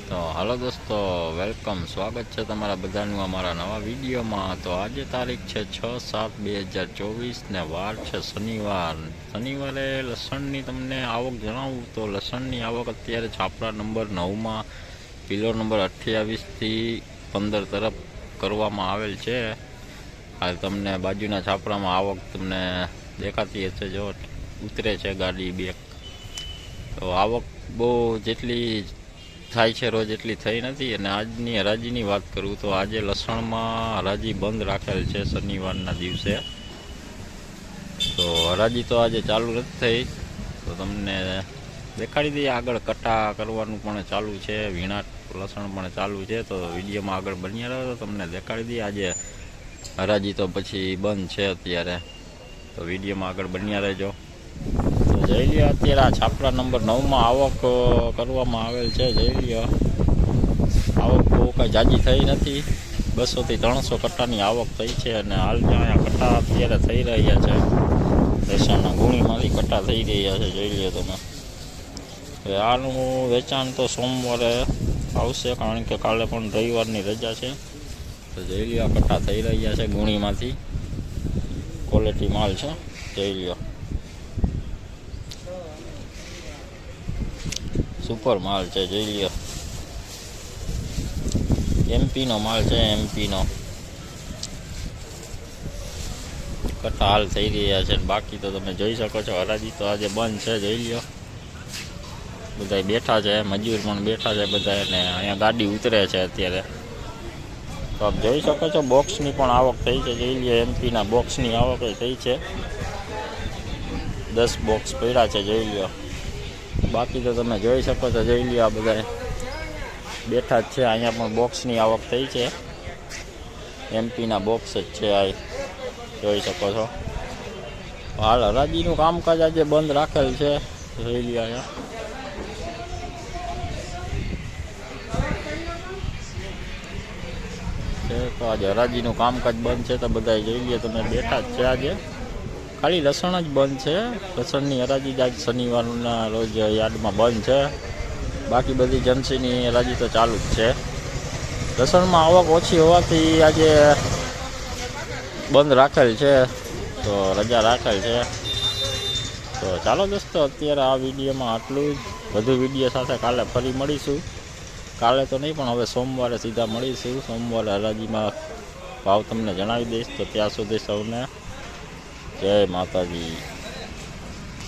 તો હાલો દોસ્તો, વેલકમ, સ્વાગત છે તમારા બધાનું અમારા નવા વિડીયોમાં। તો આજે તારીખ છે 6/7/2024 ને વાર છે શનિવારે લસણની તમને આવક જણાવું તો લસણની આવક અત્યારે છાપરા નંબર 9માં પિલર નંબર 28થી 15 તરફ કરવામાં આવેલ છે। હાલ તમને બાજુના છાપરામાં આવક તમને દેખાતી હશે, જો ઉતરે છે ગાડી બેક। તો આવક બહુ જેટલી થાય છે રોજ એટલી થઈ નથી। અને આજની હરાજીની વાત કરું તો આજે લસણમાં હરાજી બંધ રાખેલ છે શનિવારના દિવસે। તો હરાજી તો આજે ચાલુ નથી થઈ, તો તમને દેખાડી દઈએ। આગળ કટા કરવાનું પણ ચાલુ છે, વીણાટ લસણ પણ ચાલુ છે। તો વિડીયોમાં આગળ બન્યા રહો તો તમને દેખાડી દઈએ। આજે હરાજી તો પછી બંધ છે અત્યારે, તો વિડીયોમાં આગળ બન્યા રહેજો। જોઈ લ્યો, અત્યારે આ છાપરા નંબર 9માં આવક કરવામાં આવેલ છે। જોઈ લ્યો, આવક બહુ કાંઈ જાજી થઈ નથી, 200થી 300 કટ્ટાની આવક થઈ છે। અને હાલ અહીંયા કટ્ટા અત્યારે થઈ રહ્યા છે, લસણના ગુણીમાંથી કટ્ટા થઈ રહ્યા છે। જોઈ લ્યો તમે, આનું વેચાણ તો સોમવારે આવશે, કારણ કે કાલે પણ રવિવારની રજા છે। તો જોઈ લ્યો, કટ્ટા થઈ રહ્યા છે ગુણીમાંથી, ક્વોલિટી માલ છે। જોઈ લ્યો, સુપર માલ છે। જોઈ લ્યો, એમપીનો માલ છે, એમપીનો કટ્ટા હાલ થઈ રહ્યા છે। બાકી તો તમે જોઈ શકો છો, હરાજી તો આજે બંધ છે। જોઈ લ્યો, બધા બેઠા છે, મજૂર પણ બેઠા છે બધા, અને અહીંયા ગાડી ઉતરે છે અત્યારે। તો આપ જોઈ શકો છો, બોક્સની પણ આવક થઈ છે। જોઈ લ્યો, એમપીના બોક્સની આવક થઈ છે, 10 બોક્સ પડ્યા છે। જોઈ લ્યો, બાકી તો તમે જોઈ શકો છો। જોઈ લ્યો, આ બધા બેઠા જ છે, અહીંયા પણ બોક્સની આવક થઈ છે, એમપીના બોક્સ જ છે આ, જોઈ શકો છો। હાલ હરાજીનું કામકાજ આજે બંધ રાખેલ છે। જોઈ લ્યો, અહીંયા તો આજે હરાજીનું કામકાજ બંધ છે, તો બધા જોઈ લ્યો તમે બેઠા જ છે। આજે ખાલી લસણ જ બંધ છે, લસણની હરાજી જ આજ શનિવારના રોજ યાર્ડમાં બંધ છે। બાકી બધી એજન્સીની હરાજી તો ચાલુ જ છે। લસણમાં આવક ઓછી હોવાથી આજે બંધ રાખેલ છે, તો રજા રાખેલ છે। તો ચાલો દોસ્તો, અત્યારે આ વિડીયોમાં આટલું જ। વધુ વિડીયો સાથે કાલે ફરી મળીશું। કાલે તો નહીં, પણ હવે સોમવારે સીધા મળીશું। સોમવારે હરાજીમાં ભાવ તમને જણાવી દઈશ। તો ત્યાં સુધી સૌને જય માતાજી।